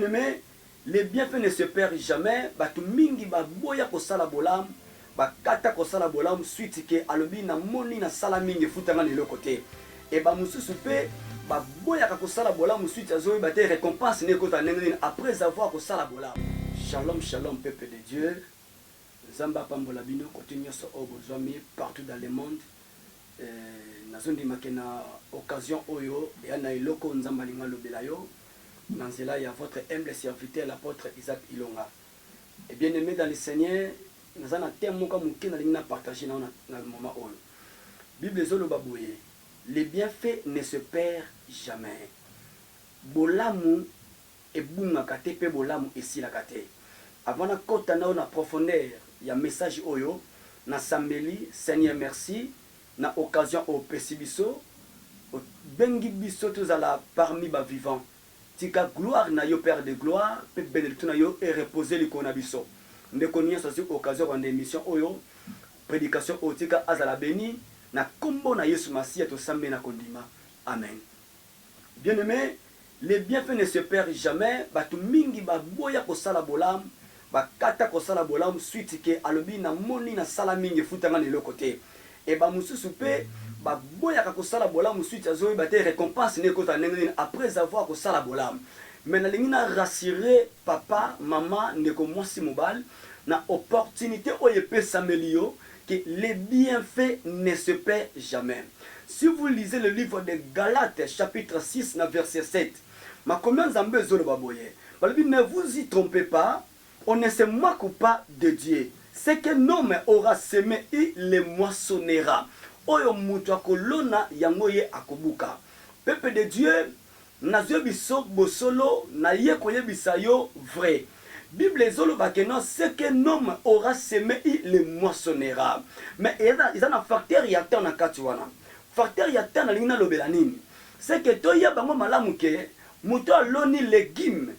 Bien-aimé, les bienfaits ne se perdent jamais. Batu mingi ba boya ko sala bolam, ba kata ko sala bolam suite ke alobi na moni na sala mingi futanga le côté. Et ba mususu pe ba boya ko sala bolam suite azoyi ba te récompense ne ko ta nengeni après avoir ko sala bolam. Shalom shalom peuple de Dieu. Zamba pambola bino continue so obozami partout dans le monde. Nazondi makena occasion oyo et na iloko nzamba linga lobela yo. Nanzela ya votre humble serviteur l'apôtre Isaac Ilonga. Et bien aimé dans le Seigneur, nous avons un thème qui nous partager dans le moment oyo. Bible zolo baboye. Les bienfaits ne se perdent jamais. Bolamu et bunga kate pe bolamu ici la kate. Avant na kota na na profondeur, il y a message oyo na sambeli Seigneur merci na occasion au pesibiso bengi biso tozala parmi ba vivants. Tika gloire na yo père de gloire pe benedicte na yo et reposer le konabiso. Ndekonia sosi occasion kwa émission oyo prédication otika azala beni na kombo na Yesu Masia to sambe na kondima. Amen. Bien-aimé, les bienfaits ne se perdent jamais. Batu mingi ba boya ko sala bolam, ba kata ko sala bolam suite ke alobi na moni na sala mingi futanga le côté. Et ba mususu pe ba boya ko sala bolam suite azoyi ba te récompense ne ko ta nengeni après avoir ko sala bolam. Mais na lingina rassurer papa, maman ndeko mwasi mobile na opportunité oye pe samelio que les bienfaits ne se perdent jamais. Si vous lisez le livre de Galates chapitre 6 verset 7, ma combien zambé zolo baboye. Ne vous y trompez pas, on ne se moque pas de Dieu. Ce qu'un homme aura semé, il le moissonnera. Oyo mutu akolona yangoye akobuka. Peuple de Dieu, nazo biso bosolo na ye koyebisa yo vrai. Bible zolo bakeno ce qu'un homme aura semé, il le moissonnera. Mais ils ont un facteur yater na kati wana. Facteur yater na lingina lobela nini? C'est que toya bango malamu ke muto aloni légumes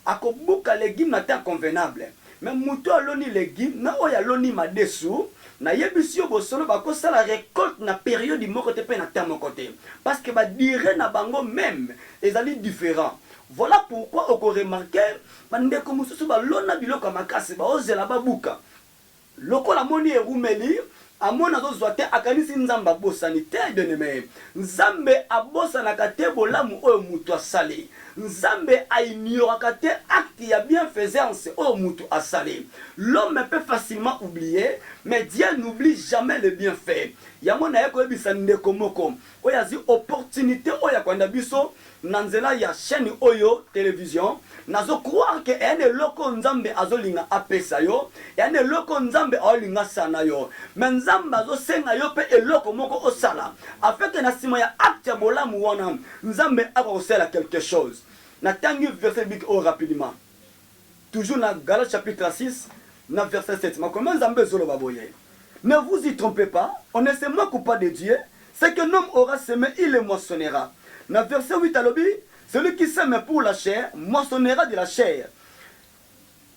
akobuka légumes na temps convenable. Mais muto aloni légumes na oya loni madesu na yebisio bosolo bakosa la récolte na période moko te pe na temps côté parce que ba dire na bango même ezali différent. Voilà pourquoi on remarquer bandeko mususu ba lona biloko makasi ba ozela babuka. Loko la moni erumeli amona zo zoate akanisi nzamba bosani te bien-aimé. Nzambe abosana kate bolamu oyo mutu asali. Nzambe ignoraka te acte ya bienfaisance oyo mutu asali. L'homme peut facilement oublier, mais Dieu n'oublie jamais le bienfait. Yamona yako ebisa ndeko moko. Oyazi opportunité oya kwanda biso nanzela ya chaîne oyo télévision. Nazo croire que ene loko nzambe azolinga apesa yo, ene loko nzambe azolinga sana yo. Mais nzambe azosenga yo pe eloko moko osala. Afin que na sima ya acte ya bolamu wana nzambe akosala quelque chose. Na tangi verset biblique rapidement. Toujours dans Galates chapitre 6, dans verset 7. Mais comment nzambe zolo baboye? Ne vous y trompez pas, on ne se moque pas de Dieu. Ce qu'un homme aura semé, il le moissonnera. Dans verset 8 à l'objet, celui qui sème pour la chair, moissonnera de la chair.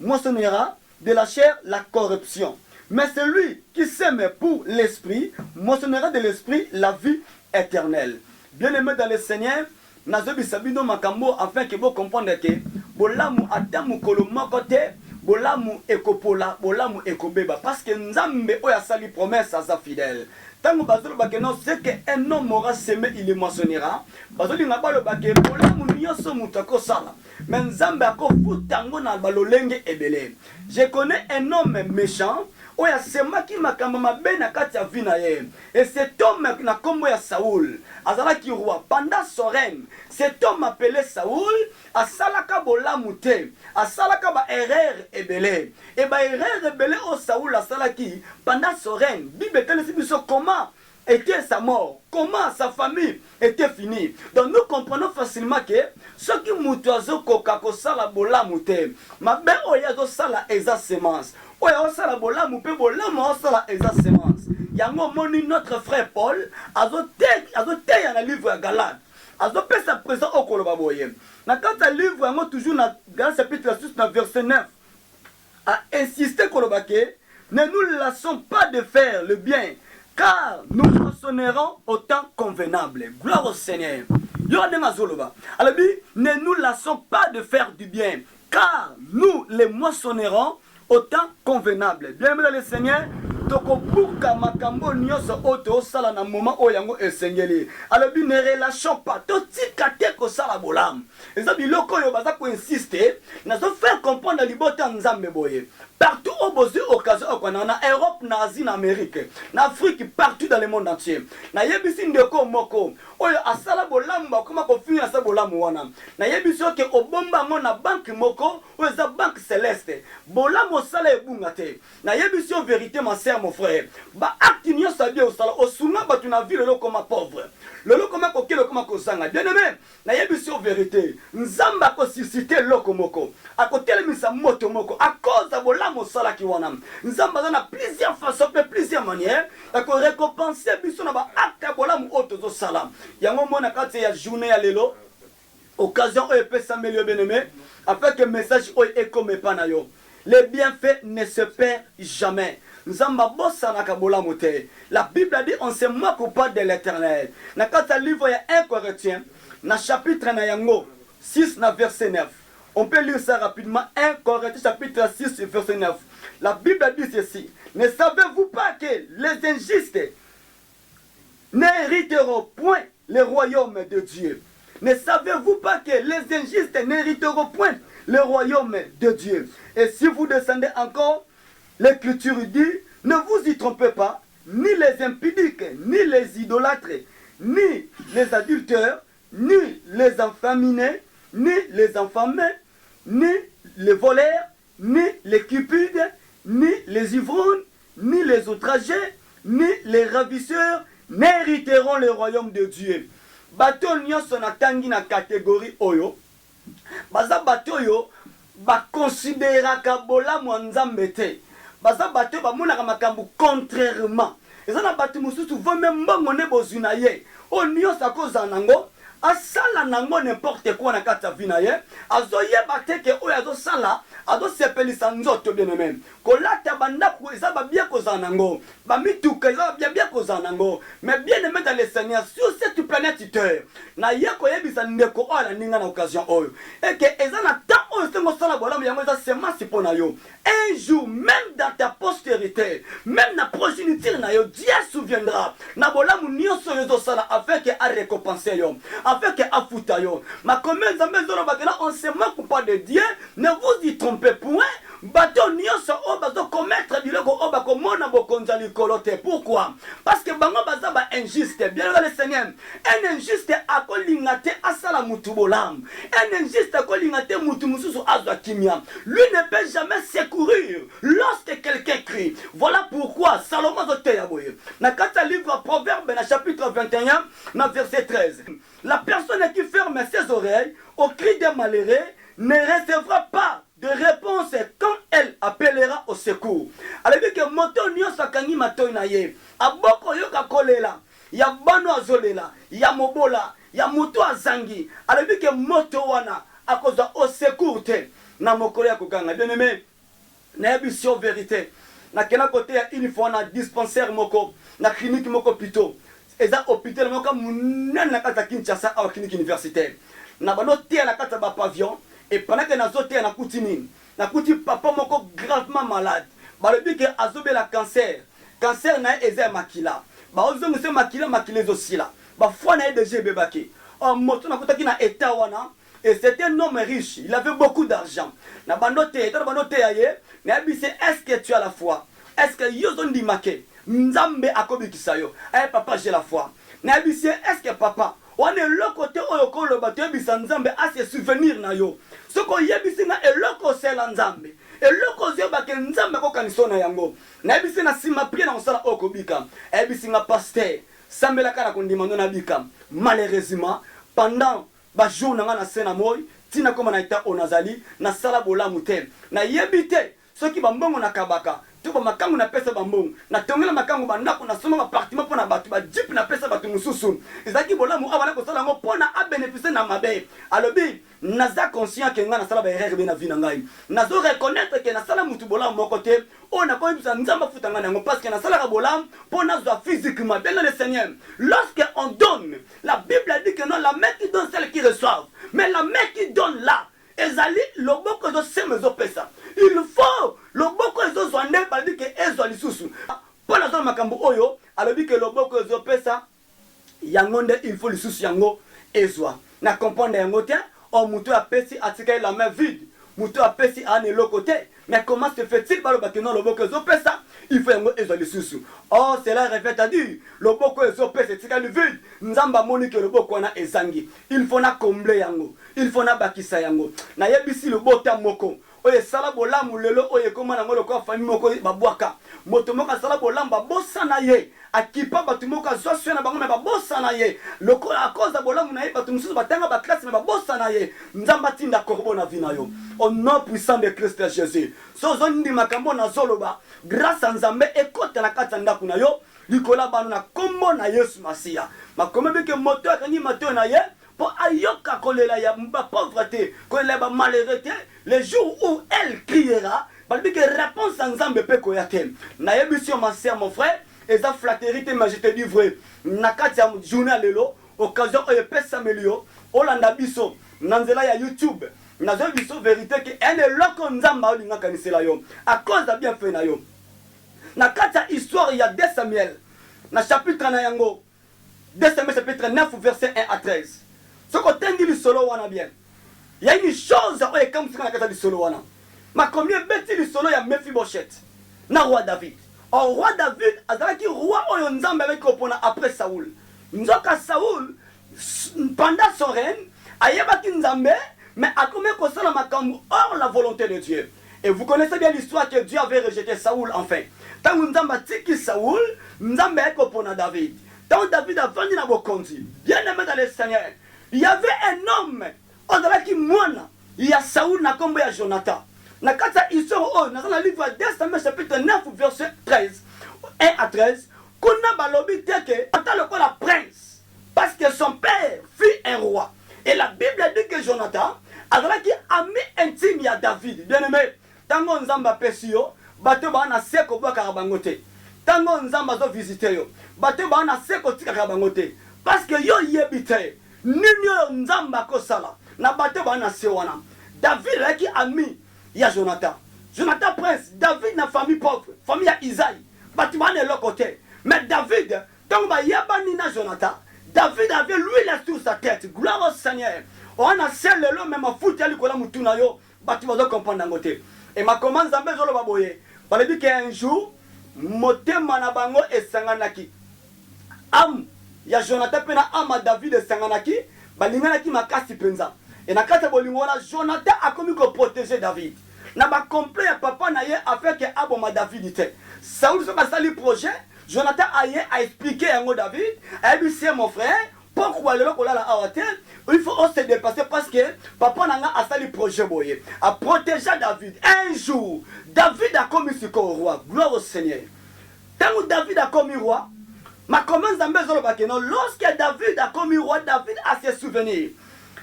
Moissonnera de la chair la corruption. Mais celui qui sème pour l'esprit, moissonnera de l'esprit la vie éternelle. Bien-aimés dans le Seigneur, nazobi sabino makambo afin que vous compreniez que bolamu adamu koloma côté bolamu ekopola bolamu ekobeba parce que nzambe oya sali promesse aza fidèle. Tango bazolo bakeno c'est que un homme aura semé il le moissonnera. Bazoli ngabalo bake bolamu nyoso mutako sala. Mais nzambe akofutango na balolenge ebele. Je connais un homme méchant oya semaki makambo mabe na kati ya vie na ye. Et cet homme na kombo ya Saoul azalaki roi pendant son règne. Cet homme appelé Saoul asalaka bolamu te, asalaka ba erreur ebele. Et ba erreur ebele o Saoul asalaki pendant son règne. Bible telesi biso comment était sa mort, comment sa famille était finie. Donc nous comprenons facilement que ceux qui mutuazo koka ko sala bolamu te, mabe oya zo sala eza semence. Oya o sala bolamu pe bolamu o sala eza semence. Yango moni notre frère Paul azote ya na livre ya Galates. Azope sa présent au koloba boye. Na kata livre yango toujours na Galates chapitre 6 na verset 9 a insisté koloba ke ne nous lassons pas de faire le bien car nous moissonnerons au temps convenable. Gloire au Seigneur. Alors, ne nous lassons pas de faire du bien car nous les moissonnerons au temps convenable. Bien-aimé dans le Seigneur, tokobuka makambo nyonso oto sala na moment oyango esengeli. Alors bi ne relâchons pas. Totika te ko sala bolam. Eza biloko yo baza ko insister, na zo faire comprendre libota nzambe boye. Partout au besoin occasion au na Europe, na Asie, na Amérique, na Afrique, partout dans le monde entier. Na yebisi ndeko moko oyo asala bolamba koma ko finir asala bolamu wana. Na yebisi ke obomba mo na banque moko oyo za banque céleste. Bolamu sala ebunga te. Na yebisi en vérité ma sœur mon frère. Ba acte nyo sabia osala osunga batu na ville lo koma pauvre. Lolo koma ko kelo koma ko sanga. Bien aimé, na yebisi en vérité. Nzamba ko susciter loko moko. A ko telemisa moto moko a cause de bolamu mosala ki wana nzamba na plusieurs façons plusieurs manières ko récompenser biso na ba acte bola mu auto zo sala yango mona kati ya journée ya lelo occasion o epesa melio bien-aimé afin que message o ekome pa na yo les bienfaits ne se perdent jamais. Nzamba bossa na kabola mote. La Bible a dit on se moque pas de l'Éternel. Na kati livre ya 1 Corinthiens na chapitre na yango 6 na verset 9. On peut lire ça rapidement. 1 Corinthiens chapitre 6 verset 9. La Bible dit ceci. Ne savez-vous pas que les injustes n'hériteront point le royaume de Dieu? Ne savez-vous pas que les injustes n'hériteront point le royaume de Dieu? Et si vous descendez encore, l'Écriture dit, ne vous y trompez pas, ni les impudiques, ni les idolâtres, ni les adultères, ni les inféminés, ni les infamés, ni les voleurs, ni les cupides, ni les ivrognes, ni les outragés, ni les ravisseurs n'hériteront le royaume de Dieu. Bato nyonso na tangi na catégorie oyo, baza bato yo ba considéraka bolamu nzambe te. Baza bato ba monaka makambo contrairement. Ezana bato mususu vome mbongo ne bozuna ye. O nyonso akoza nango asala nango n'importe quoi na kata vina ye azoyeba te ke oyo azosala azosepelisa nzoto bien-aimé kolata bandako eza babia kozala nango bamituka eza babia kozala nango mais bien-aimé dans le Seigneur sur cette planète terre na ye koyebisa ndeko oyo alandinga na occasion oyo eke eza na temps oyo sengo osala bolamu yango eza semence mpo na yo un jour même dans ta postérité même na progéniture na yo Dieu souviendra na bolamu nyonso oyo ezosala afin ke arécompense yo afin que afuta yo ma commune zambe zolo bakela on se moque pas de Dieu ne vous y trompez point bato nyonso o bazo commettre biloko o bako mona bokonza likolo te pourquoi parce que bango baza ba injuste bien le Seigneur un injuste akolinga te asala mutu bolam un injuste akolinga te mutu mususu azwa kimia lui ne peut jamais secourir lorsque quelqu'un crie. Voilà pourquoi Salomon zote ya boye na kata livre Proverbe na chapitre 21 na verset 13 la personne qui ferme ses oreilles au cri des malheureux ne recevra pas de réponse quand elle appellera au secours. Alors que moto nyonso akangi matoi na ye aboko yoka kolela ya bano azolela ya mobola ya mutu azangi alors que moto wana akoza au secours te na mokolo ya kokanga bien-aimé na yebisio vérité na kena côté ya une fois na dispensaire moko na clinique moko pito eza hôpital moko munene na kata Kinshasa au clinique universitaire na bano te na kata ba pavillon et pendant que nazo te na kutini na kuti papa moko gravement malade balobi ke azobela cancer na eza makila ba ozongo se makila ezosila ba foi na déjà bebaki en moto na kutaki na état wana et c'était un homme riche il avait beaucoup d'argent na banote yaye na bise est-ce que tu as la foi est-ce que yozo ndimake nzambe akobikisa yo eh papa j'ai la foi na bise est-ce que papa on est le côté oyo kolo bato yebisa nzambe a se souvenir na yo soko yebisi na eloko sela nzambe eloko zeba ke nzambe ko kanisa na yango na yebisi na sima prier na osala okobika yebisi nga pasteur sambela kana kondima ndo na bika malheureusement pendant ba jour na nga na sena moy tina koma na ita onazali na sala bolamu te na yebite soki bambongo na kabaka tuko makangu na pesa bambongo na tongela makangu bandako na soma appartement pona batu ba jeep na pesa batu mususu ezaki bolamu abana ko sala ngo pona a bénéficier na mabe alobi naza conscient que nga na sala ba erreur be na vie na ngai nazo reconnaître que na sala mutu bolamu moko te on a pas eu nzamba futanga nango parce que na sala ka bolamu pona zo physiquement bien le Seigneur lorsque on donne la Bible dit que non la main qui donne celle qui reçoit mais la main qui donne là ezali loboko ezo sema ezo pesa. Il faut loboko ezo zwande balobi ke ezo lisusu. Pour la zone makambo oyo alobi ke loboko ezo pesa yango nde il faut lisusu yango ezwa. Na comprendre yango te o mutu apesi atika la main vide. Mutu apesi ane lokote. Mais comment se fait-il baloba ke non loboko ezo pesa il faut yango ezwa lisusu. Oh cela revient à dire loboko ezo pesa atika le vide. Nzamba moni ke loboko wana ezangi. Il faut na combler yango. Il faut na bakisa yango. Na yebisi lobota moko. Oye sala bolamu lelo oye koma nango lokwa famille moko babwaka. Moto moko sala bolamu babosa na ye. Akipa batu moko azoswe na bango me babosa na ye. Loko a cause de bolamu na ye batu mususu batanga ba classe me babosa na ye. Nzamba tinda korbo na vina yo. Au nom puissant de Christ Jésus. Sozo ndi makambo na zoloba. Grâce à Nzambe ekota na kata ndaku na yo. Likola banu na kombo na Yesu Masia. Makome beke moto akangi mato na ye. Pour ayoka kolela ya pauvreté, kolela ba malheureté, le jour où elle criera, balbi que réponse à Nzambe pe koyate. Na yebisio ma sœur mon frère, eza flatterie mais je te dis vrai. Na kati ya journal lelo, occasion oye pesa melio, olanda biso, nanzela ya YouTube. Nazo biso vérité que ene loko Nzamba olinga kanisela yo. À cause de bien fait na yo. Na kati ya histoire il y a 2 Samuel. Na chapitre na yango. 2 Samuel chapitre 9 verset 1 à 13. Ce qu'on t'a dit solo wana bien. Il y a une chose où est comme si on a dit solo wana. Ma combien bêti le solo ya Mephibosheth. Na roi David. Au roi David azalaki roi oyo Nzambe avec opona après Saoul. Nzoka Saoul pendant son règne ayebaki Nzambe mais a comme kosala makambo hors la volonté de Dieu. Et vous connaissez bien l'histoire que Dieu avait rejeté Saoul enfin. Tant Nzamba tiki Saoul, Nzambe avec opona David. Tant David a vendu na bokonzi. Bien aimé dans le Seigneur. Il y avait un homme, on dirait qu'il moine. Il y a Saoul, na kombo ya Jonathan. Na kata histoire, dans le livre de 2 Samuel chapitre 9, verset 13, 1 à 13, Kuna balobi teke, Jonathan le la prince, parce que son père fut un roi. Et la Bible dit que Jonathan, alors qu'il ami intime à David, bien aimé, tango nzamba pesio, bato ba na seko ba karabangote. Tango nzamba zo visiter yo, bato ba na seko tika karabangote. Parce que yo yebite. Nino Nzamba kosala na bato bana sewana. David est ami ya Jonathan. Jonathan prince, David na famille pauvre, famille ya Isaïe. Bato bana le côté. Mais David, tant ba yabani na Jonathan, David avait l'huile sur sa tête. Gloire au Seigneur. On a celle le même foot ya likola mutuna yo. Bato bazo comprendre ngote. Et ma commande Nzambe zolo baboye. Bale dit qu'un jour motema na bango esanganaki. Il y a Jonathan pena ama David sanganaki balinganaki makasi penza et na kata bolingona Jonathan a commis ko protéger David na ba complet ya papa na ye afin que aboma David te Saoul so basali projet Jonathan a expliqué yango David a dit c'est mon frère pourquoi le lokola la awate il faut se dépasser parce que papa nanga a sali projet boye a protéger David un jour David a commis ce roi gloire au Seigneur tant David a commis roi. Ma commence dans besoin de lorsque David a commis roi, David a ses souvenirs.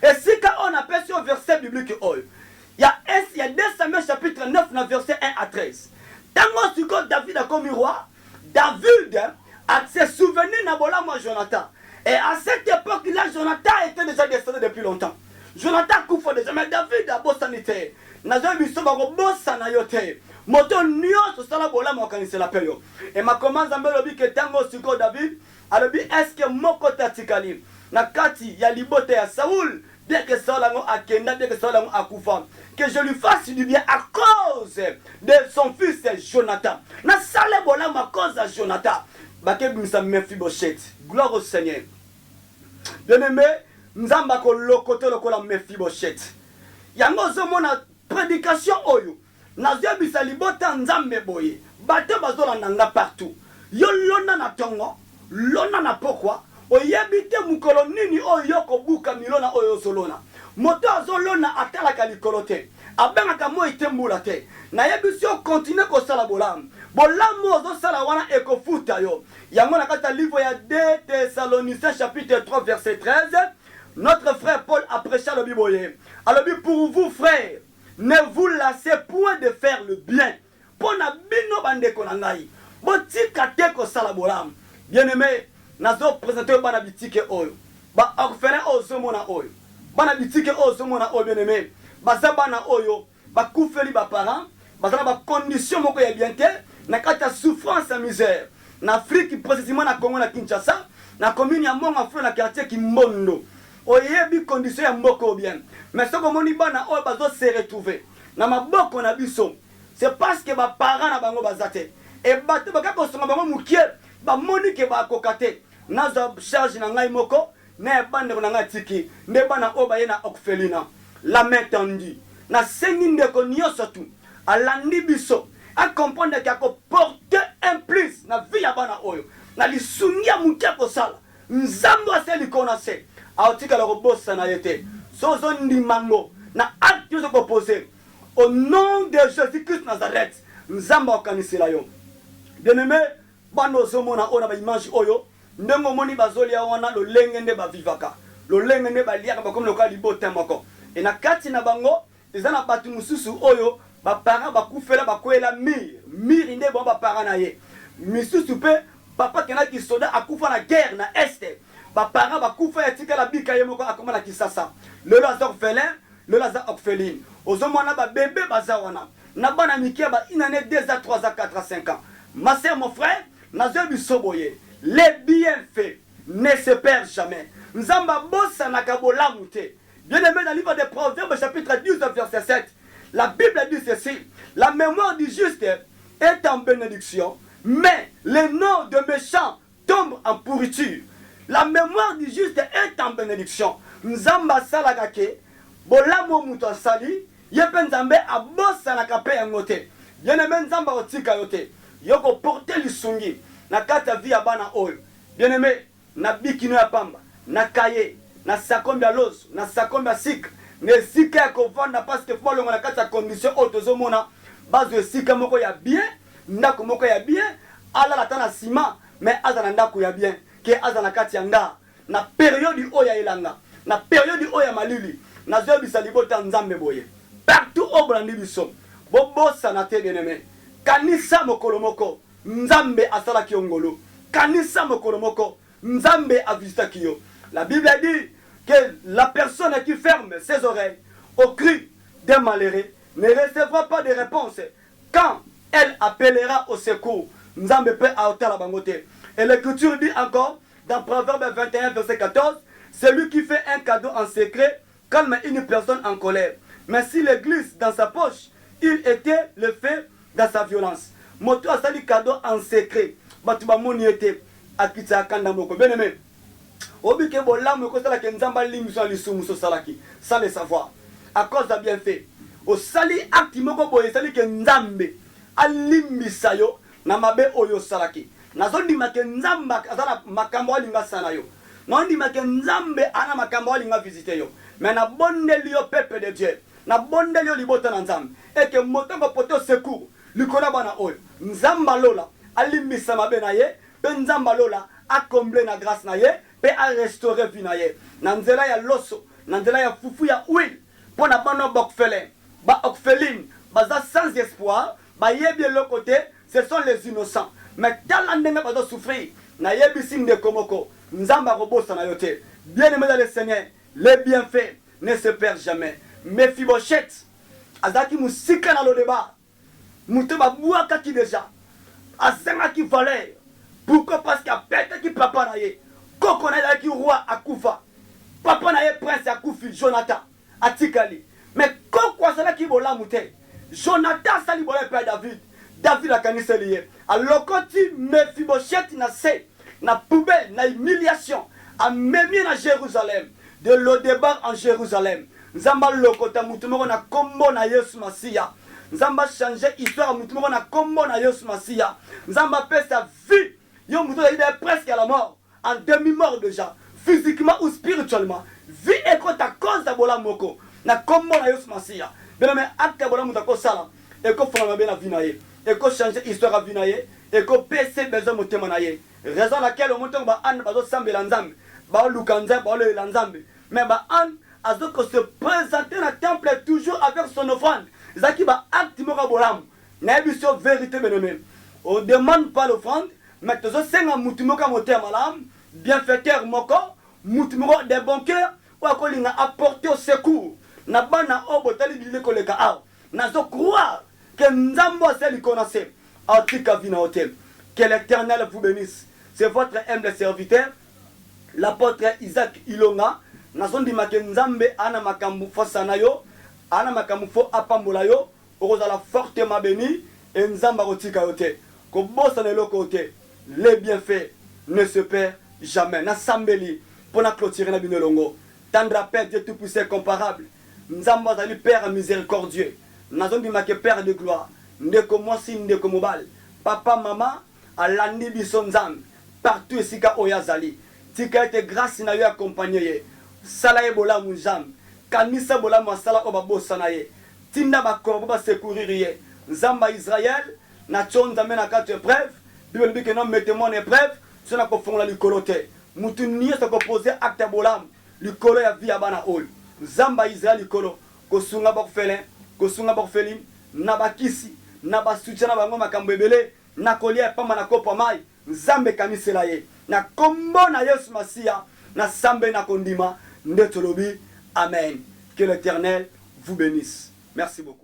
Et si quand on appelle sur verset biblique, il y a 2 Samuel chapitre 9, verset 1 à 13. Tant que David a commis roi, David a ses souvenirs dans Jonathan. Et à cette époque-là, Jonathan était déjà décédé depuis longtemps. Jonathan couvre déjà, mais David a beau sanité. Nazo biso ba ko bossa na yote. Moto nyonso sala bola mo kanisa la peyo. Et ma commande Nzambe lobi ke tango siko David, alobi est-ce que moko tatikali na kati ya libote ya Saoul, bien que Saul ngo akenda, bien que Saul ngo akufa, que je lui fasse du bien à cause de son fils Jonathan. Na sala bola ma cause à Jonathan. Baké bimsa Mephibosheth. Gloire au Seigneur. Bien-aimé, Nzamba ko lokoto lokola Mephibosheth. Yango zomona prédication oyo. Nazo bisa libota Nzambe boye. Bato bazola nanga partout. Yo lona na tongo, lona na pokwa, oyebite mukolo nini oyo kobuka milona oyo zolona. Moto azolona atalaka likolote. Abengaka mo itembula te. Na yebisio continue ko sala bolam. Bolam ozo sala wana ekofuta yo. Yango na kata livre ya 2 Thessaloniciens chapitre 3 verset 13. Notre frère Paul a prêché le Bible. Alors pour vous frères, ne vous lassez point de faire le bien. Pour na bino bande konangai. Botika te ko sala bolam. Bien-aimé, nazo présenter bana bitike oyo. Ba orphelin ozo mona oyo. Bana bitike ozo mona oyo bien-aimé. baza bana oyo bakufeli ba parents bazala ba condition moko ya bien te na kata souffrance et misère na Afrique précisément na Congo na Kinshasa na commune ya Monga Flo na quartier Kimbondo oyebi condition ya mboko bien mais soko moni bana oyo bazo se retrouver na maboko na biso c'est parce que ba parents na bango bazate et bato bakako songa bango mukie ba moni ke ba kokate nazo charge na ngai moko na bande na ngai tiki nde bana oyo ba yena orphelinat la main tendue na sengi ndeko nyonso tu alandi biso a comprendre qu'il a porté un plus na vie ya bana oyo na lisungia mukia kosala nzambo aseli konase aotika la robosa na yete sozo ndimango na acte yo proposé au nom de Jésus-Christ Nazareth nzambo akanisela yo bien-aimé bano zomona ona ba image oyo ndenge moni bazolia wana lolenge nde ba vivaka lolenge nde ba liaka ba comme le cas libota moko et na kati na bango ezana batu mususu oyo ba parents ba kufela ba kwela mir inde bon ba parents na ye misusu pe papa kena ki soda akufa na guerre na este ba parents ba kufa ya tika la bika ye moko akoma na kisasa le laza orphelin le laza orpheline ozomona ba bébé baza wana na bana mikia ba inane 2 à 3 à 4 à 5 ans ma sœur mon frère nazo bisoboye les bienfaits ne se perdent jamais nzamba bossa na kabolamu te bien-aimé dans le livre des Proverbes chapitre 12 verset 7 la Bible dit ceci la mémoire du juste est en bénédiction mais le nom de méchant tombe en pourriture la mémoire du juste est en bénédiction nzamba salaka ke bolamo muto asali yepe nzambe abosa na kape yango te bien-aimé nzamba otika yo te yoko porter lisungi na kata vie ya bana oyo bien-aimé na bikino ya pamba na kaye na sakombe ya loso na sakombe ya sika na esika ya kovanda parce que fo longo na kati ya condition oyo tozomona bazo esika moko ya bien ndako moko ya bien alala ta na ciment mais aza na ndako ya bien ke aza na kati ya nda na période oyo ya elanga na période oyo ya malili nazoyebisa libota nzambe boye partout oyo bolandi biso bobosana te bien-aimé kanisa mokolo moko nzambe asalaki yo ngolo kanisa mokolo moko nzambe avisitaki yo la Bible dit que la personne qui ferme ses oreilles au cri des malheureux ne recevra pas de réponse quand elle appellera au secours. Nzambe peut aota la bangote. Et l'écriture dit encore dans Proverbe 21 verset 14, celui qui fait un cadeau en secret calme une personne en colère. Mais s'il le glisse dans sa poche, il était le fait dans sa violence. Moto a sali cadeau en secret. Batuba moni était akita kanda moko. Bien aimé. Obike bolamu ko sala ke nzamba limso lisumu so salaki sans le savoir à cause de bienfait o sali acte moko boye sali ke nzambe alimbisa yo na mabe oyo salaki nazondima ke nzamba azala makambo alinga sana yo nondima ke nzambe ana makambo alinga visiter yo mais na bondeli yo peuple de Dieu na bondeli yo libota na nzambe et que motongo poto secours likona bana oyo nzamba lola alimbisa mabe na ye pe nzamba lola a combler na grâce na ye pe a restaurer vie na ye na nzela ya loso na nzela ya fufu ya huile pona bano bokfelin ba orpheline baza sans espoir ba yebi le côté ce sont les innocents mais tala ndenge bazo souffrir na yebi sinde komoko nzamba robosa na yote bien aimé dans le Seigneur les bienfaits ne se perdent jamais Mephibosheth azaki musika na lo débat muto ba buaka ki déjà asenga ki valeur pourquoi parce qu'il pète qui papa na ye koko na ye ki roi akufa papa na ye prince akufi Jonathan atikali mais koko asala ki bolamu te Jonathan sali bola pe David akanisa lié alors quand tu Mephibosheth na se na poubelle na humiliation a memi na Jérusalem de l'Odebar en Jérusalem nzamba lokota mutu moko na kombo na Yesu Masia nzamba changer histoire mutu moko na kombo na Yesu Masia nzamba pèse sa vie yo mutu il est presque à la mort en demi-mort déjà physiquement ou spirituellement vie est à cause de bola moko na kombo na Yesu Masia bien mais acte bola mutu ko sala et ko fona bien na vie na ye et ko changer histoire à vie na ye et ko pèse besoin motema na ye raison laquelle au montant ba an ba zo sambela nzambe ba lukanza ba le nzambe mais ba an azoko se présenter dans le temple toujours avec son offrande zaki ba acte moko bolam na biso vérité bien-aimé on demande pas l'offrande mais tozo senga mutu moko motema malam bienfaiteur moko mutu moko des bons cœurs ou akolinga apporter au secours na bana obo tali bilile koleka aw nazo croire que nzambo asali connaissait atika vina hotel. Que l'Éternel vous bénisse. C'est votre humble serviteur l'apôtre Isaac Ilonga nazo ndima ke nzambe ana makambu fasana yo ana makambu fo apambola yo okozala fortement béni et nzamba kotika yote ko bossa na eloko te. Les bienfaits ne se perdent jamais. Na sambeli pour na clôturer na bino longo. Tendre Père Dieu tout puissant comparable. Nzamba zali Père miséricordieux. Nazo ndima ke Père de gloire. Ndeko mwasi ndeko mobile. Papa maman alandi biso nzambe partout esika oyazali. Tika ete grâce na yo accompagner ye. Sala ye bolamu nzambe. Kanisa bolamu asala oba bossa na ye. Tinda ba korbo ba secourir ye. Nzamba Israël na tshonza mena kati épreuve. Bible dit que non mettez-moi en épreuve, c'est na ko fongola likolo te. Mutu nié se ko poser acte bolamu. Likolo ya vie abana ol. Nzamba Israël likolo ko sunga ba felin, ko sunga ba felin na bakisi, na ba soutien na bango makambo ebele, na kolia pamba na kopa mai. Nzambe kamisela ye. Na kombo na Yesu Masia, na sambe na kondima, ndetolobi. Amen. Que l'Éternel vous bénisse. Merci beaucoup.